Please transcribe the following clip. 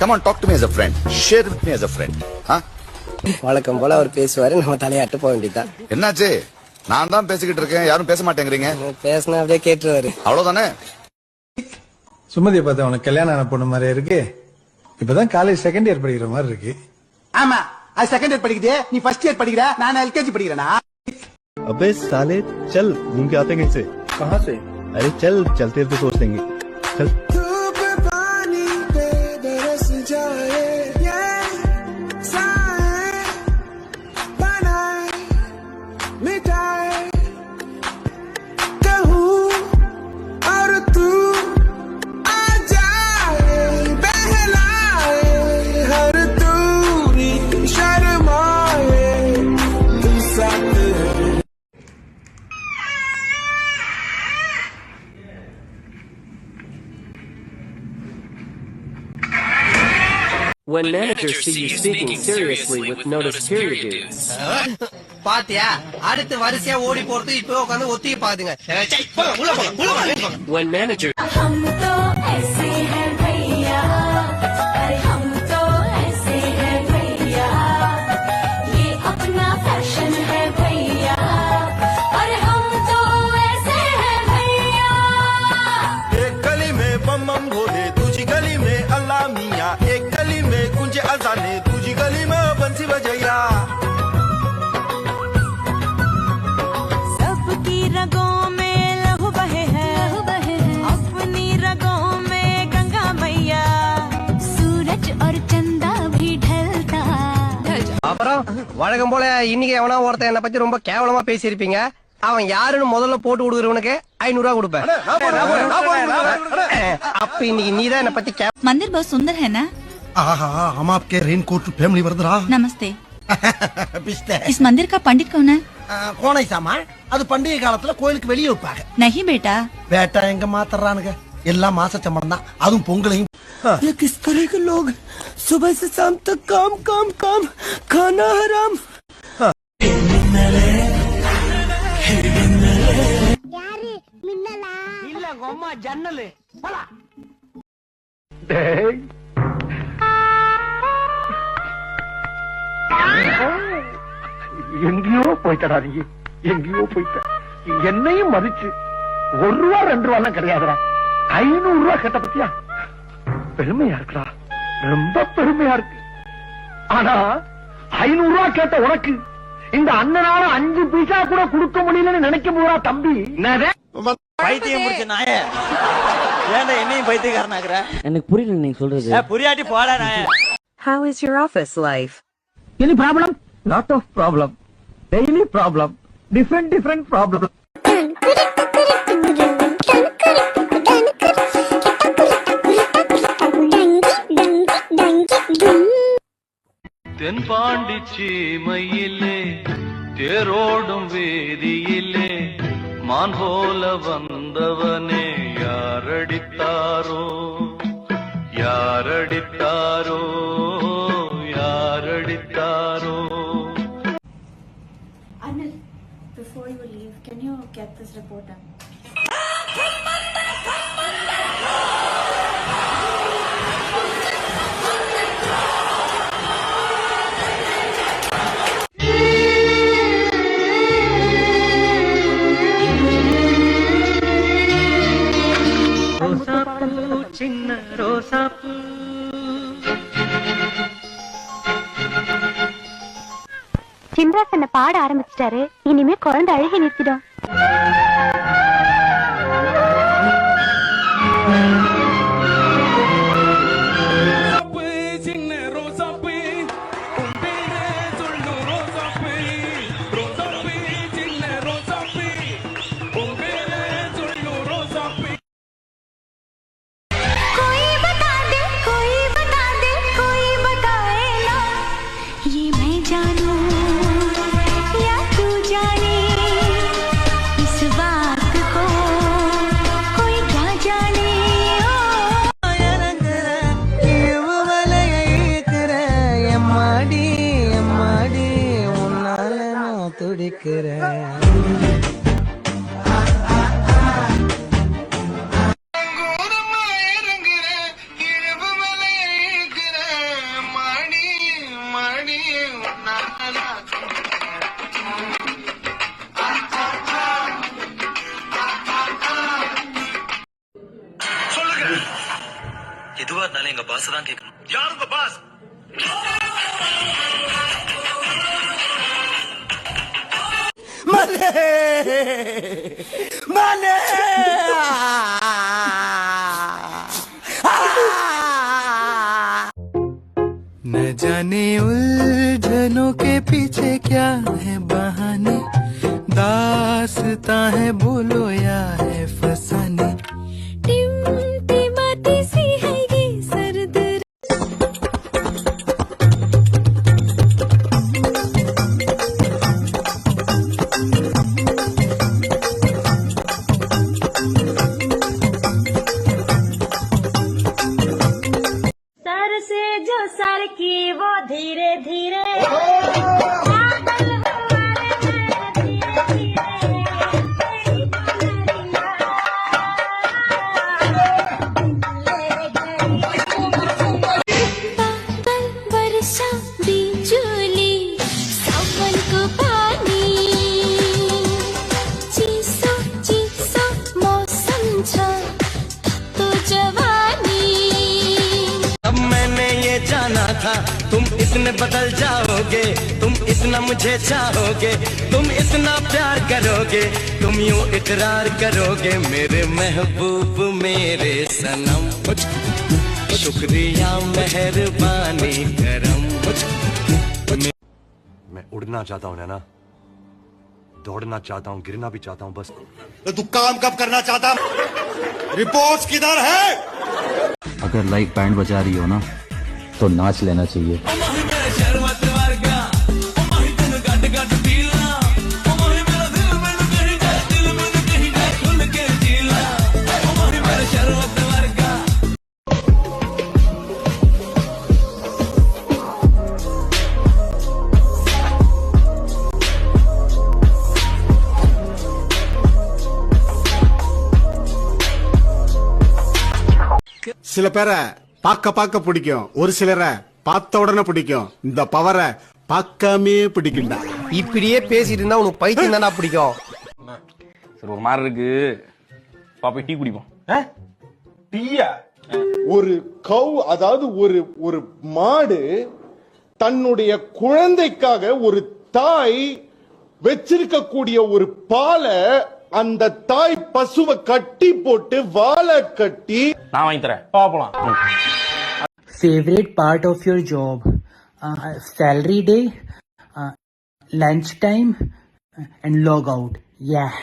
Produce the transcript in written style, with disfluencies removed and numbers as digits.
Come on, talk to me as a friend. Share with me as a friend. Huh? வழக்கம் போல அவர் பேசுவாரு, நம்ம தலையாட்டு போக வேண்டியதான். என்னாச்சு? நான் தான் பேசிக்கிட்டு இருக்கேன், யாரும் பேச மாட்டேங்கிறீங்க. பேசினா அப்படியே கேட்டுருவாரு. அவ்வளவுதானே? சுமதியை பார்த்தா உனக்கு கல்யாணம் ஆன பொண்ணு மாதிரி இருக்கு. இப்பதான் காலேஜ் செகண்ட் இயர் படிக்கிற மாதிரி இருக்கு. ஆமா, அது செகண்ட் இயர் படிக்குது, நீ ஃபர்ஸ்ட் இயர் படிக்கிற, நான் எல்கேஜி படிக்கிறேனா? अबे साले चल घूम के आते कैसे? कहाँ से? अरे चल चलते तो सोच लेंगे चल। When managers see you speaking seriously with notice period dues. பாத்தியா, அடுத்து வரிசையா ஓடி போறது இப்போ உட்காந்து ஒத்திகை பாதுங்க. When managers हम तो ऐसे हैं भैया, अरे हम तो ऐसे हैं भैया, ये अपना फैशन है भैया, अरे हम तो ऐसे हैं भैया। एक गली में बम बम भोले, दूसरी गली में अल्लाह मियां, एक गली में कुंज अजाने, दूसरी गली में बंसी बजैया। सबकी रगों में लहू बहे है, अपनी रगों में गंगा मैया, सूरज और चंदा भी ढलता। அப்புறம் வழக்கம் போல இன்னைக்கு எவனா ஒருத்தன் என்ன பத்தி ரொம்ப கேவலமா பேசியிருப்பீங்க. அவன் யாருன்னு முதல்ல போட்டு கொடுக்குறவனுக்கு 500 ரூபா கொடுப்பேன். அப்ப இன்னைக்கு நீதான் என்ன பத்தி मंदिर बहुत सुंदर है ना? ஆஹா, हम आपके रेनकोट फैमिली வருதுடா. नमस्ते। பிஸ்தே. इस मंदिर का पंडित कौन है? கோணை சாமா, அது பண்டிகை காலத்துல கோயிலுக்கு வெளியே வைப்பாங்க. नहीं बेटा, வேட்டா எங்க மாத்தறானுங்க, எல்லாம் மாச சம்பளம் தான், அதுவும் பொங்கலையும். ये किस तरह के लोग, सुबह से शाम तक काम काम काम, खाना हराम। यार मिन्नला இல்ல அம்மா ஜன்னலு போலாம். எங்கேயோ போயிட்டடா நீ, எங்கேயோ போயிட்ட. என்னையும் மதிச்சு 1 ரூபா 2 ரூபா கிடையாதுடா, 500 ரூபா கேட்ட பத்தியா? பெருமையா இருக்குடா, ரொம்ப பெருமையா இருக்கு. ஆனா 500 ரூபா கேட்ட உனக்கு இந்த அண்ணனால 5 பைசா கூட கொடுக்க முடியலன்னு நினைக்கும் போதா தம்பி? பைத்தியம் முடிச்ச நாய, ஏன்டா என்னையும் பைத்தியக்காரனாக்குற? எனக்கு புரியல நீங்க சொல்றது. புரியாட்டி போடா நாய. How is your office life? Any problem? Lot of problem. Daily problem. Different problem. தென்பாண்டி சீமையிலே தேரோடும் வேதியிலே மான் போல வந்தவனே யாரடித்தாரோ யாரடித்தாரோ யாரடித்தாரோ. Anil, before you leave, can you get this report done? சின்ன ரோசாப்பூ சின்ராசன பாட ஆரம்பிச்சிட்டாரு, இனிமே குழந்தை அழுகி நிறுத்திடும். ये मैं जानूं या तू जाने, इस बात को कोई क्या जाने। எம்மாடி எம்மாடி உன்னால நான் துடிக்கிறேன். தான் கேட்கணும். யார் உங்க பாஸ்? न जाने उलझनों के पीछे क्या है बहाने, दास्तां है बोलो या है फसाने. टिमटिमाती सी है ये सर्द सर से जो सर की वो धीरे धीरे वर्षा बिजुली सावन को पानी चीसो चीसो मौसम छ तो जवानी. अब मैंने ये जाना था तुम इतने बदल जाओगे, तुम इतना मुझे चाहोगे, तुम इतना प्यार करोगे, तुम यूं इकरार करोगे मेरे महबूब मेरे सनम. शुक्रिया मेहरबानी करम. मैं उड़ना चाहता हूँ नैना, दौड़ना चाहता हूँ, गिरना भी चाहता हूँ, बस तो तू काम कब करना चाहता? रिपोर्ट्स किधर है? अगर लाइक बैंड बजा रही हो ना तो नाच लेना चाहिए. சில பேரை பார்க்க பிடிக்கும், ஒரு சிலரை பார்த்த உடனே பிடிக்கும். இந்த பவரை பார்க்காமே பிடிக்கும்டா. இப்படியே பேசிட்டு இருந்தா உனக்கு பைத்தியம் தானா பிடிக்கும். சரி ஒரு மாதிரி இருக்கு, பாப்பா டீ குடிப்போம். டீயா? ஒரு கவ், அதாவது ஒரு மாடு தன்னுடைய குழந்தைக்காக ஒரு தாய் வச்சிருக்கக்கூடிய ஒரு பாலை அந்த தாய் பசுவை கட்டி போட்டு வாழை கட்டி. நான் வாங்கி தரேன், பாப்பலாம். Favorite part of your job? Salary day, lunch time, and log out. Yeah.